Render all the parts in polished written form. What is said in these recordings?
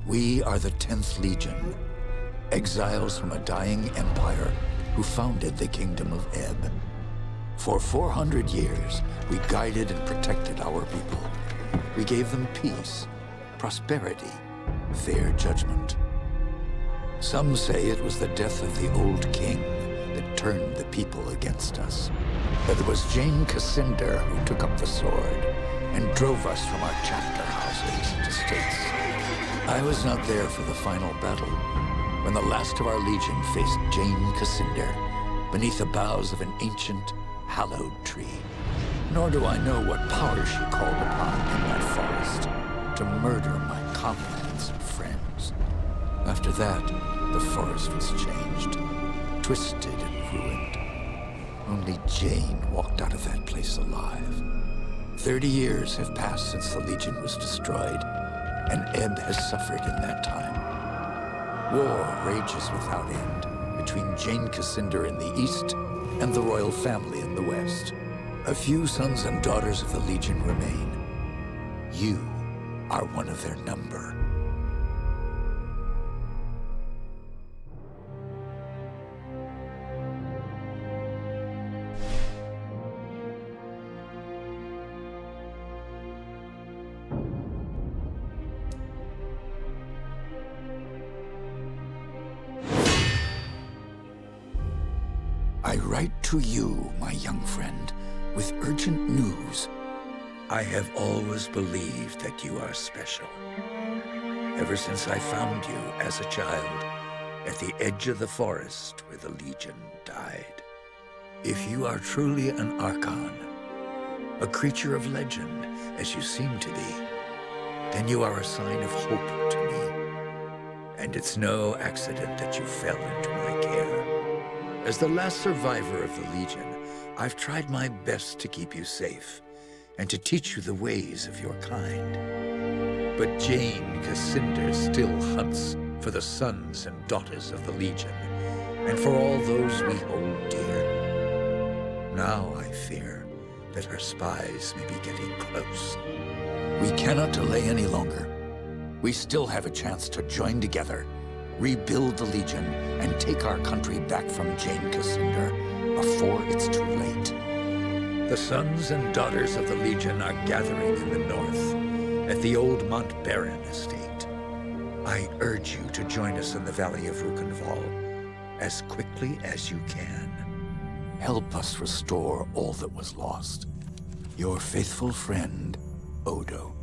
We are the 10th Legion, exiles from a dying empire who founded the Kingdom of Ebb. For 400 years, we guided and protected our people. We gave them peace, prosperity, fair judgment. Some say it was the death of the old king that turned the people against us. But it was Jane Cassinder who took up the sword and drove us from our chapter houses and estates. I was not there for the final battle, when the last of our legion faced Jane Cassinder beneath the boughs of an ancient, hallowed tree. Nor do I know what power she called upon in that forest to murder my comrades and friends. After that, the forest was changed, twisted and ruined. Only Jane walked out of that place alive. 30 years have passed since the Legion was destroyed, and Ebb has suffered in that time. War rages without end between Jane Cassinder in the east and the royal family in the west. A few sons and daughters of the Legion remain. You are one of their number. I write to you, my young friend, with urgent news. I have always believed that you are special. Ever since I found you as a child at the edge of the forest where the Legion died. If you are truly an Archon, a creature of legend as you seem to be, then you are a sign of hope to me. And it's no accident that you fell into my care. As the last survivor of the Legion, I've tried my best to keep you safe and to teach you the ways of your kind. But Jane Cassinder still hunts for the sons and daughters of the Legion, and for all those we hold dear. Now I fear that her spies may be getting close. We cannot delay any longer. We still have a chance to join together, rebuild the Legion, and take our country back from Jane Cassinder before it's too late. The sons and daughters of the Legion are gathering in the north at the old Mont Baron estate. I urge you to join us in the Valley of Rukenval as quickly as you can. Help us restore all that was lost. Your faithful friend, Odo.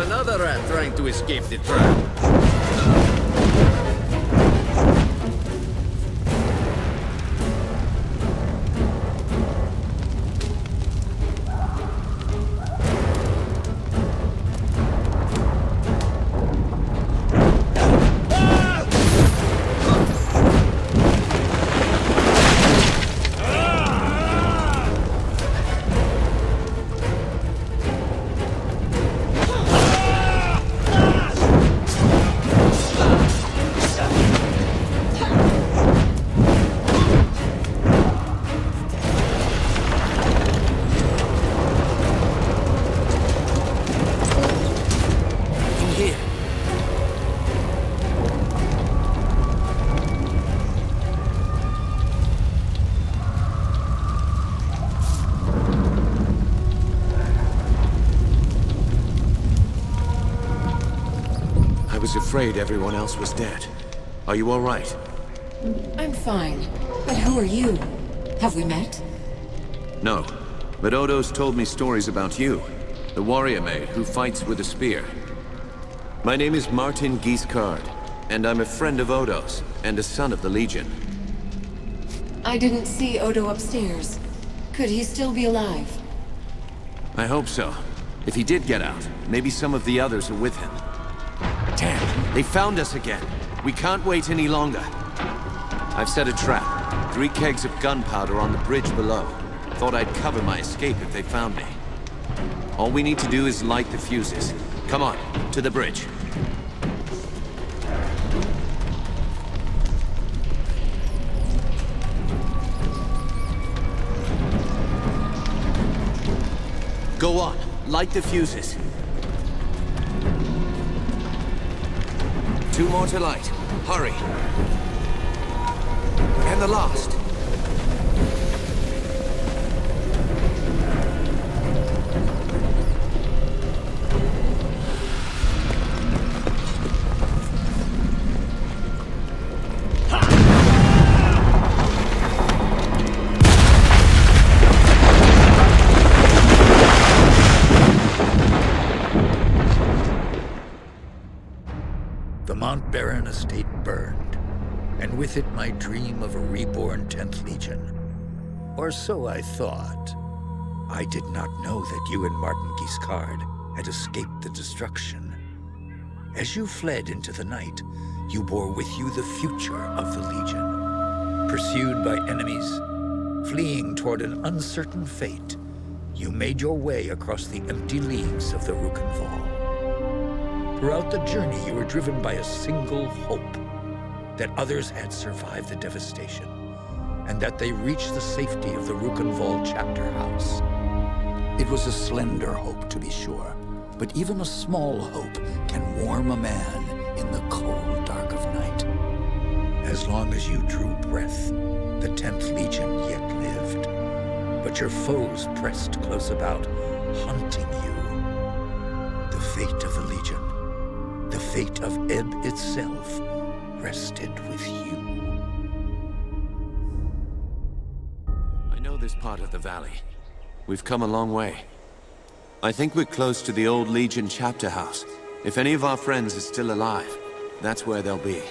another rat trying to escape the trap. I was afraid everyone else was dead. Are you all right? I'm fine. But who are you? Have we met? No. But Odo's told me stories about you. The warrior maid who fights with a spear. My name is Martin Guiscard, and I'm a friend of Odo's, and a son of the Legion. I didn't see Odo upstairs. Could he still be alive? I hope so. If he did get out, maybe some of the others are with him. Damn, they found us again. We can't wait any longer. I've set a trap. 3 kegs of gunpowder on the bridge below. Thought I'd cover my escape if they found me. All we need to do is light the fuses. Come on, to the bridge. Go on, light the fuses. 2 more to light. Hurry. And the last. The Mount Baron estate burned, and with it my dream of a reborn 10th Legion. Or so I thought. I did not know that you and Martin Guiscard had escaped the destruction. As you fled into the night, you bore with you the future of the Legion. Pursued by enemies, fleeing toward an uncertain fate, you made your way across the empty leagues of the Rukenval. Throughout the journey, you were driven by a single hope, that others had survived the devastation, and that they reached the safety of the Rukenval chapter house. It was a slender hope, to be sure, but even a small hope can warm a man in the cold dark of night. As long as you drew breath, the 10th Legion yet lived, but your foes pressed close about, hunting you. The fate of the Legion, the fate of Ebb itself, rested with you. I know this part of the valley. We've come a long way. I think we're close to the old Legion chapter house. If any of our friends are still alive, that's where they'll be.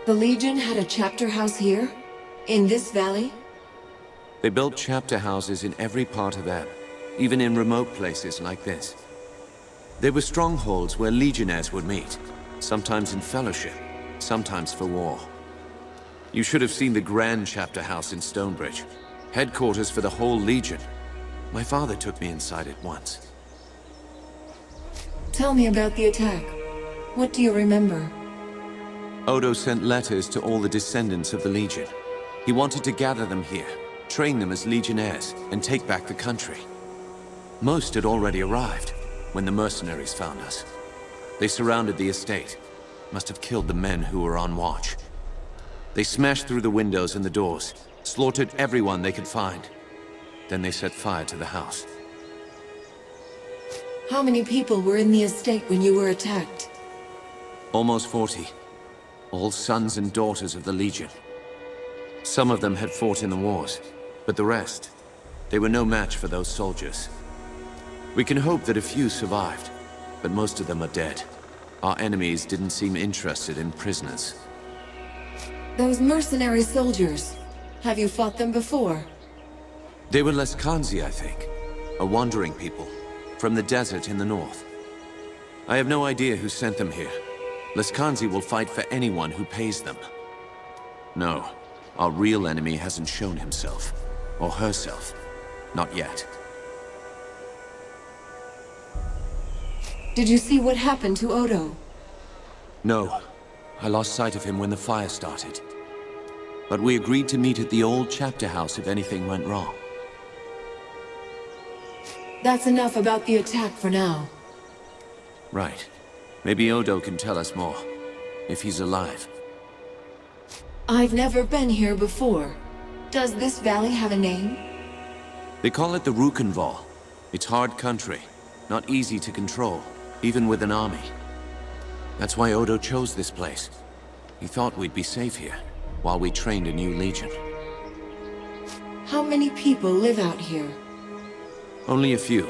The Legion had a chapter house here? In this valley? They built chapter houses in every part of Ebb, even in remote places like this. They were strongholds where legionnaires would meet, sometimes in fellowship, sometimes for war. You should have seen the grand chapter house in Stonebridge, headquarters for the whole Legion. My father took me inside it once. Tell me about the attack. What do you remember? Odo sent letters to all the descendants of the Legion. He wanted to gather them here, train them as legionnaires, and take back the country. Most had already arrived when the mercenaries found us. They surrounded the estate, must have killed the men who were on watch. They smashed through the windows and the doors, slaughtered everyone they could find. Then they set fire to the house. How many people were in the estate when you were attacked? Almost 40. All sons and daughters of the Legion. Some of them had fought in the wars, but the rest, they were no match for those soldiers. We can hope that a few survived, but most of them are dead. Our enemies didn't seem interested in prisoners. Those mercenary soldiers. Have you fought them before? They were Leskanzi, I think. A wandering people, from the desert in the north. I have no idea who sent them here. Leskanzi will fight for anyone who pays them. No, our real enemy hasn't shown himself. Or herself. Not yet. Did you see what happened to Odo? No. I lost sight of him when the fire started. But we agreed to meet at the old chapter house if anything went wrong. That's enough about the attack for now. Right. Maybe Odo can tell us more. If he's alive. I've never been here before. Does this valley have a name? They call it the Rukenval. It's hard country. Not easy to control, even with an army. That's why Odo chose this place. He thought we'd be safe here, while we trained a new legion. How many people live out here? Only a few.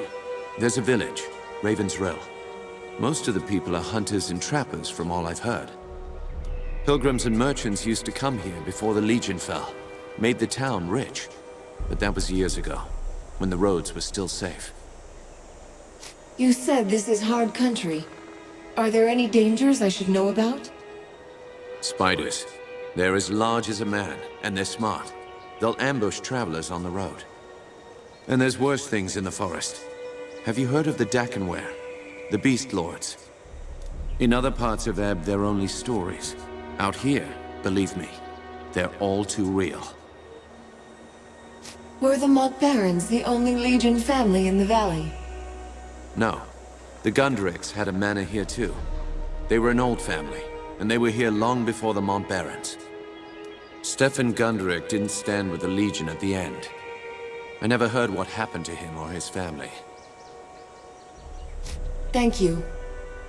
There's a village, Raven's Row. Most of the people are hunters and trappers, from all I've heard. Pilgrims and merchants used to come here before the Legion fell. Made the town rich. But that was years ago, when the roads were still safe. You said this is hard country. Are there any dangers I should know about? Spiders. They're as large as a man, and they're smart. They'll ambush travelers on the road. And there's worse things in the forest. Have you heard of the Dakenware? The Beast Lords? In other parts of Ebb, they're only stories. Out here, believe me, they're all too real. Were the Montbarons the only Legion family in the valley? No. The Gundricks had a manor here too. They were an old family, and they were here long before the Montbarons. Stefan Gundrick didn't stand with the Legion at the end. I never heard what happened to him or his family. Thank you.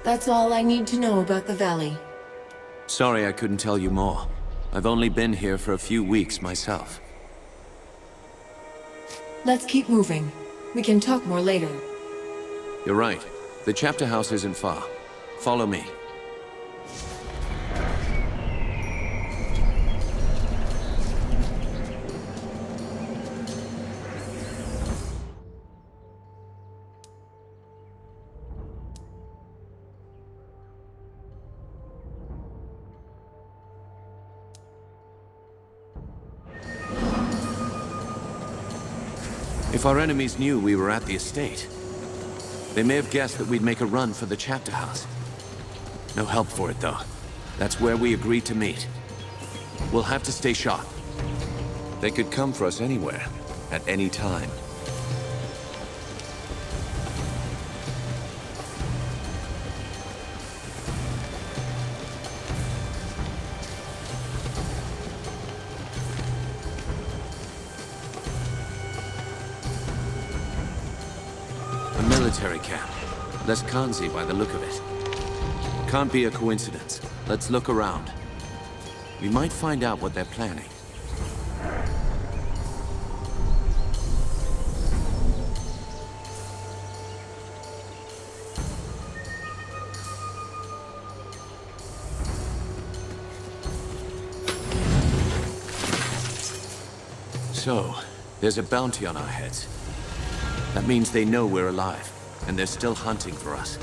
That's all I need to know about the valley. Sorry I couldn't tell you more. I've only been here for a few weeks myself. Let's keep moving. We can talk more later. You're right. The chapter house isn't far. Follow me. If our enemies knew we were at the estate, they may have guessed that we'd make a run for the chapter house. No help for it, though. That's where we agreed to meet. We'll have to stay sharp. They could come for us anywhere, at any time. A military camp. Leskanzi by the look of it. Can't be a coincidence. Let's look around. We might find out what they're planning. So, there's a bounty on our heads. That means they know we're alive, and they're still hunting for us.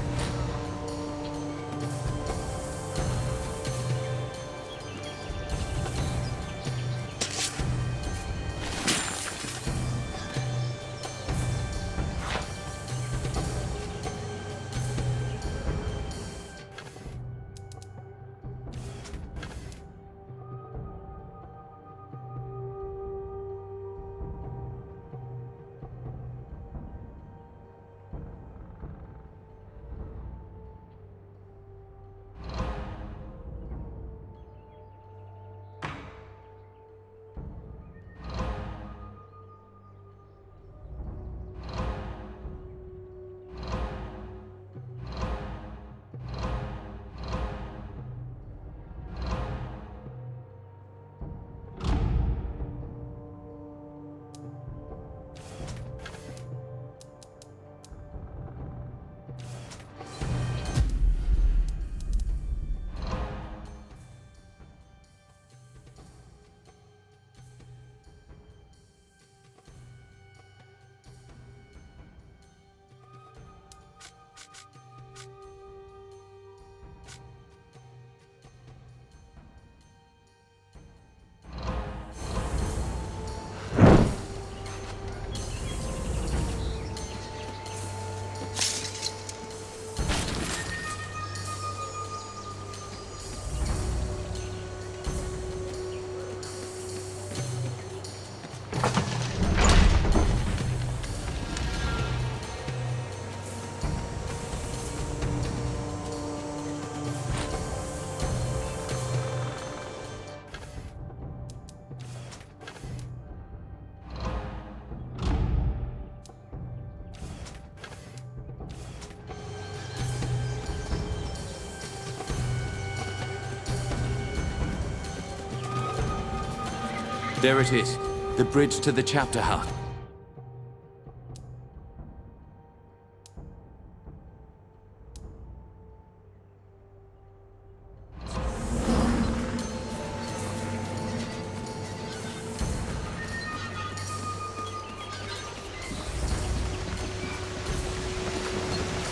There it is. The bridge to the chapter house.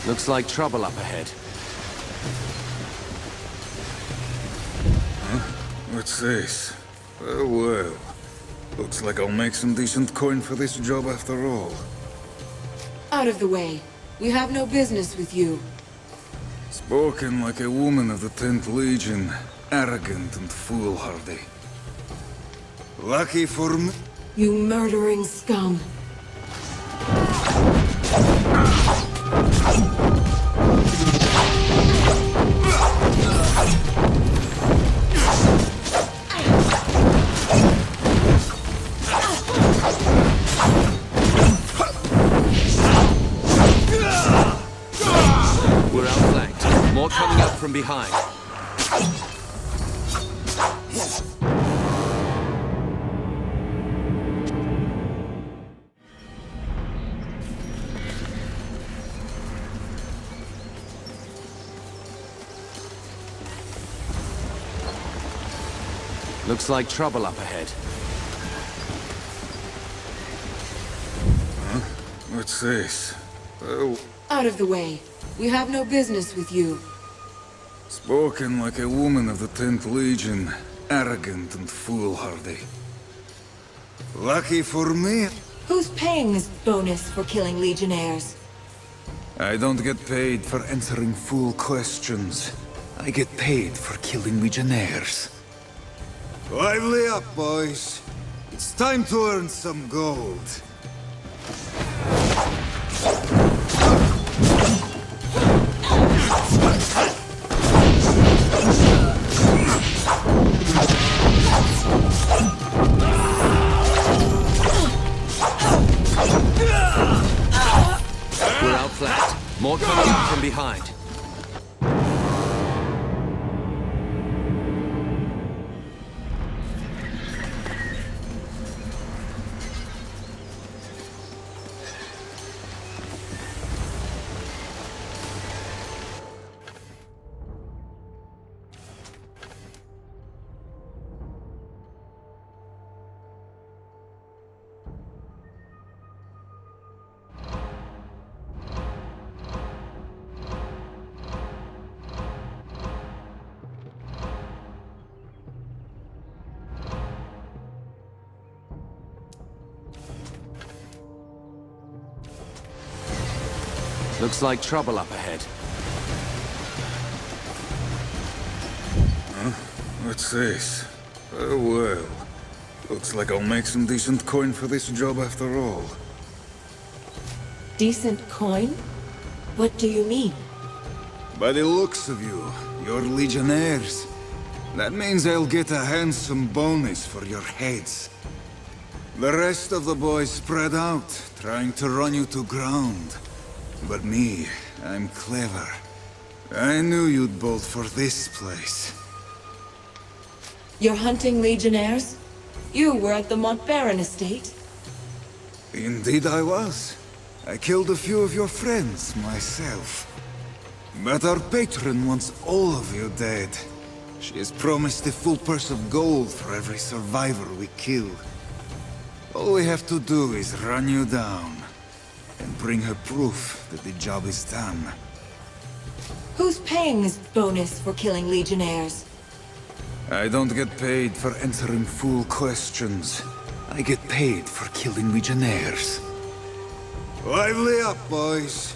Looks like trouble up ahead. Huh? What's this? Oh well. Looks like I'll make some decent coin for this job after all. Out of the way. We have no business with you. Spoken like a woman of the 10th Legion. Arrogant and foolhardy. Lucky for me... You murdering scum. We're outflanked. More coming up from behind. Looks like trouble up ahead. Huh? What's this? Oh... Out of the way. We have no business with you. Spoken like a woman of the 10th Legion. Arrogant and foolhardy. Lucky for me... Who's paying this bonus for killing Legionnaires? I don't get paid for answering fool questions. I get paid for killing Legionnaires. Lively up, boys. It's time to earn some gold. We're outflanked. More coming up from behind. Looks like trouble up ahead. Huh? What's this? Oh well. Looks like I'll make some decent coin for this job after all. Decent coin? What do you mean? By the looks of you, you're Legionnaires. That means I'll get a handsome bonus for your heads. The rest of the boys spread out, trying to run you to ground. But me, I'm clever. I knew you'd bolt for this place. You're hunting Legionnaires? You were at the Montbaron estate? Indeed I was. I killed a few of your friends, myself. But our patron wants all of you dead. She has promised a full purse of gold for every survivor we kill. All we have to do is run you down. And bring her proof that the job is done. Who's paying this bonus for killing Legionnaires? I don't get paid for answering fool questions. I get paid for killing Legionnaires. Lively up, boys.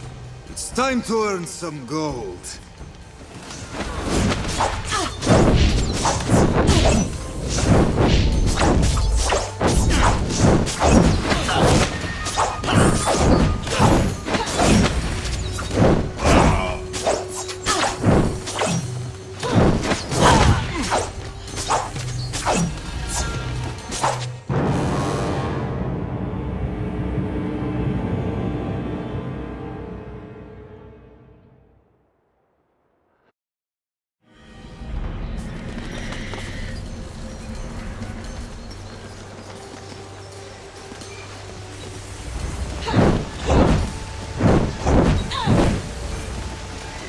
It's time to earn some gold.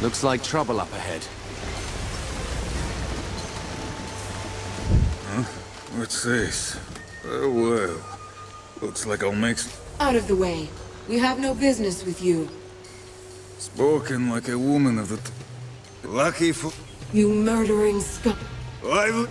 Looks like trouble up ahead. Huh? What's this? Oh, well. Looks like I'll make... Out of the way. We have no business with you. Spoken like a woman of the... Lucky for... You murdering scum... I...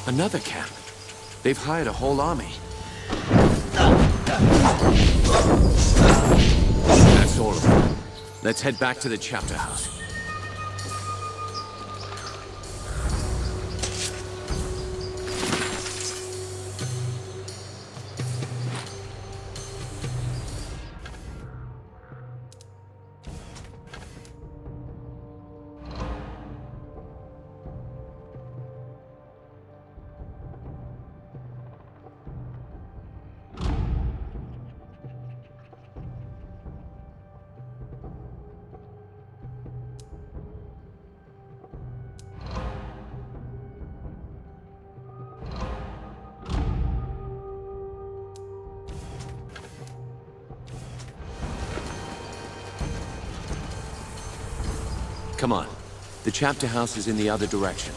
Another camp. They've hired a whole army. That's all of them. Let's head back to the chapter house. Come on. The chapter house is in the other direction.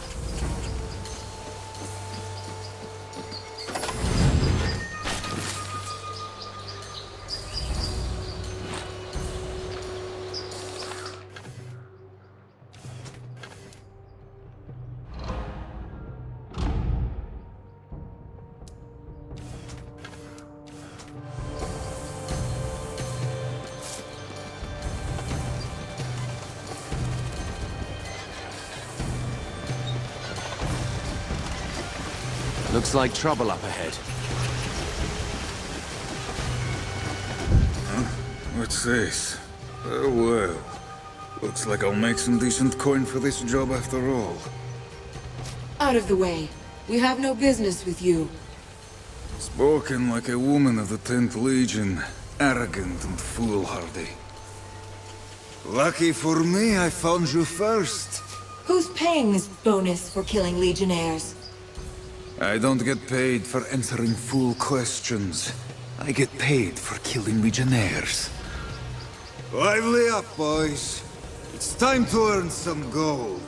Looks like trouble up ahead. Huh? What's this? Oh, well. Looks like I'll make some decent coin for this job after all. Out of the way. We have no business with you. Spoken like a woman of the 10th Legion. Arrogant and foolhardy. Lucky for me, I found you first. Who's paying this bonus for killing Legionnaires? I don't get paid for answering fool questions. I get paid for killing Legionnaires. Lively up, boys. It's time to earn some gold.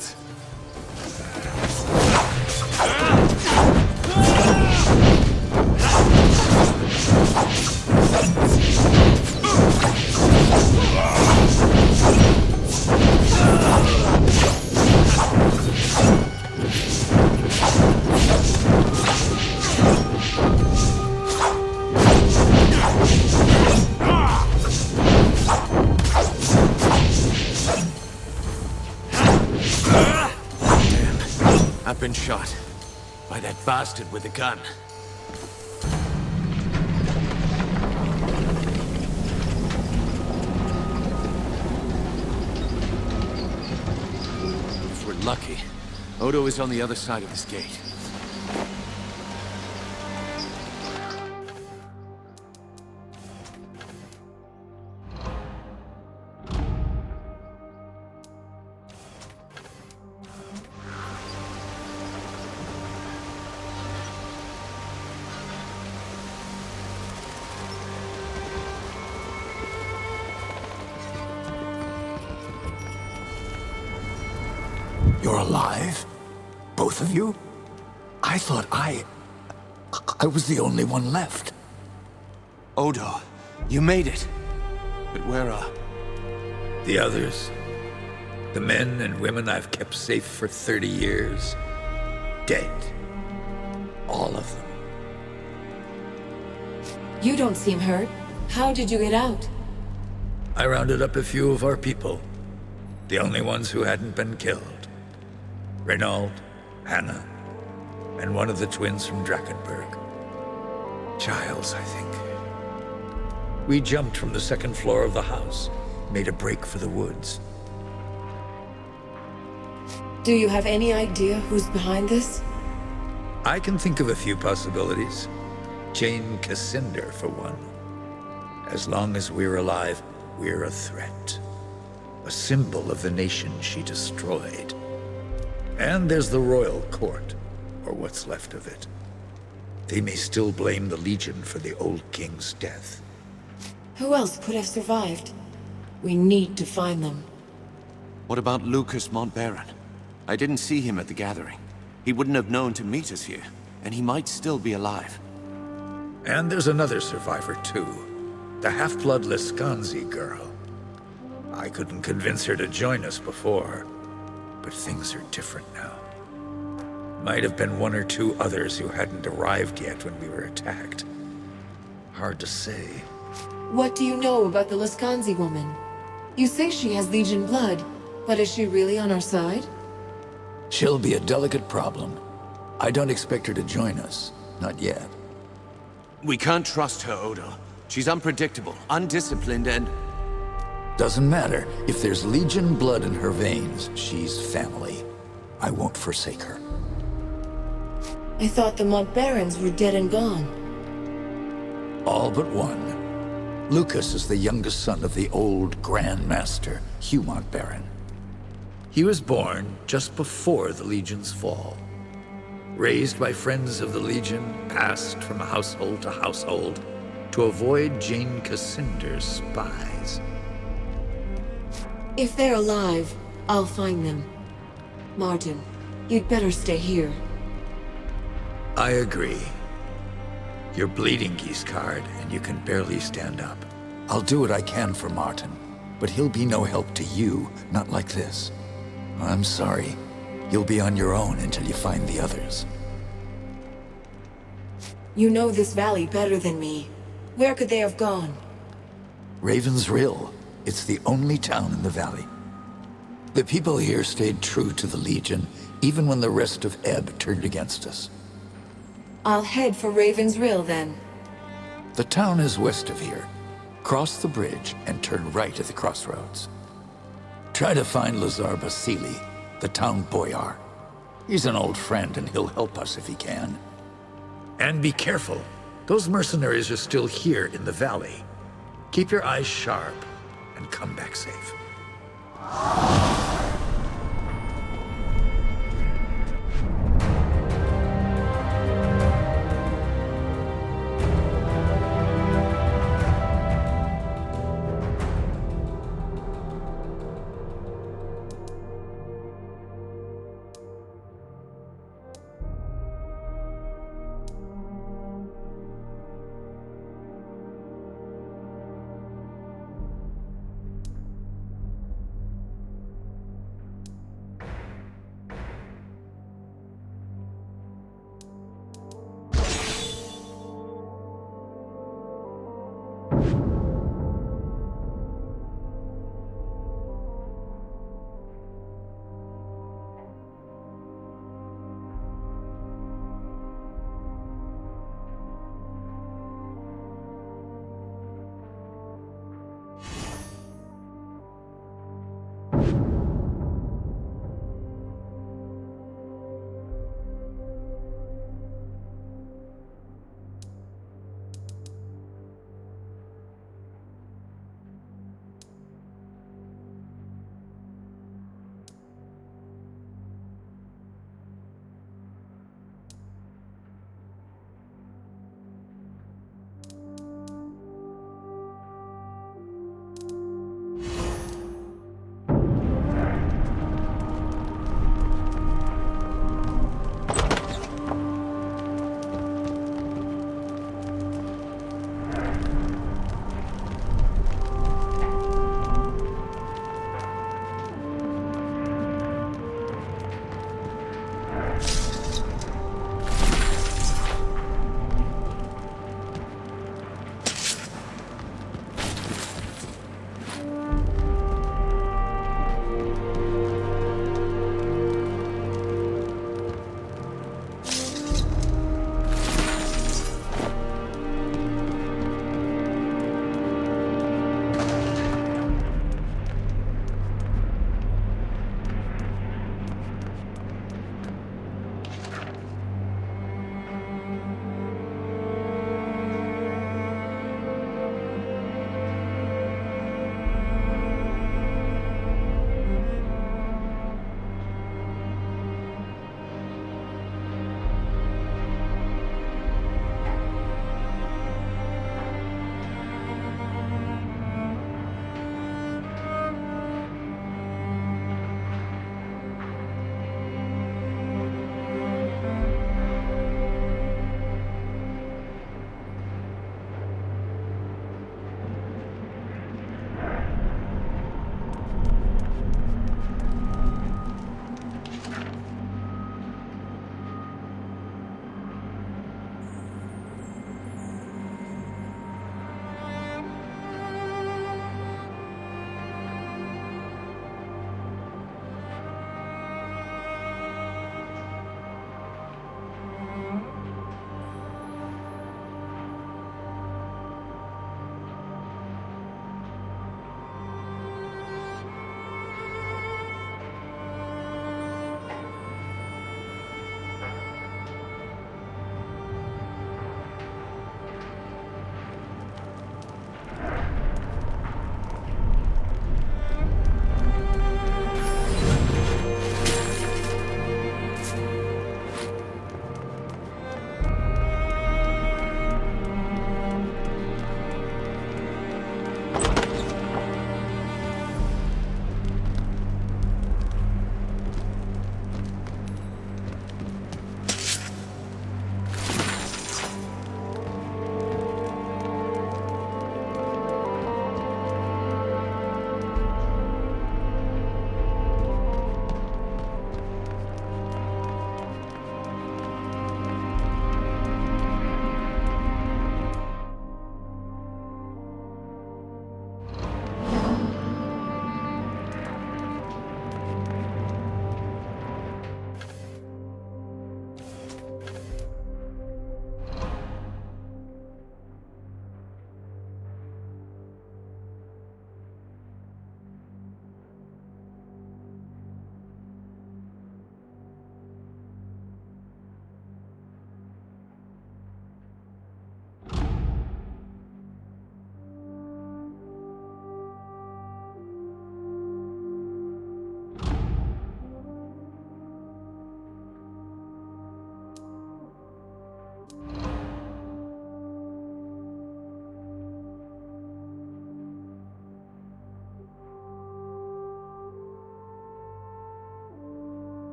I've been shot by that bastard with the gun. If we're lucky, Odo is on the other side of this gate. You're alive? Both of you? I thought I was the only one left. Odo, you made it. But where are... The others? The men and women I've kept safe for 30 years? Dead. All of them. You don't seem hurt. How did you get out? I rounded up a few of our people. The only ones who hadn't been killed. Renault, Hannah, and one of the twins from Drakenberg. Giles, I think. We jumped from the second floor of the house, made a break for the woods. Do you have any idea who's behind this? I can think of a few possibilities. Jane Cassinder, for one. As long as we're alive, we're a threat. A symbol of the nation she destroyed. And there's the royal court, or what's left of it. They may still blame the Legion for the old king's death. Who else could have survived? We need to find them. What about Lucas Montbaron? I didn't see him at the gathering. He wouldn't have known to meet us here, and he might still be alive. And there's another survivor, too. The half-blood Lescanzi girl. I couldn't convince her to join us before, but things are different now. Might have been one or two others who hadn't arrived yet when we were attacked. Hard to say. What do you know about the Lescanzi woman? You say she has Legion blood, but is she really on our side? She'll be a delicate problem. I don't expect her to join us. Not yet. We can't trust her, Odo. She's unpredictable, undisciplined, and... Doesn't matter. If there's Legion blood in her veins, she's family. I won't forsake her. I thought the Montbarons were dead and gone. All but one. Lucas is the youngest son of the old Grand Master, Hugh Montbaron. He was born just before the Legion's fall. Raised by friends of the Legion, passed from household to household to avoid Jane Cassinder's spies. If they're alive, I'll find them. Martin, you'd better stay here. I agree. You're bleeding, Giscard, and you can barely stand up. I'll do what I can for Martin, but he'll be no help to you, not like this. I'm sorry. You'll be on your own until you find the others. You know this valley better than me. Where could they have gone? Raven's Rill. It's the only town in the valley. The people here stayed true to the Legion, even when the rest of Ebb turned against us. I'll head for Raven's Rill, then. The town is west of here. Cross the bridge and turn right at the crossroads. Try to find Lazar Basili, the town boyar. He's an old friend and he'll help us if he can. And be careful. Those mercenaries are still here in the valley. Keep your eyes sharp and come back safe.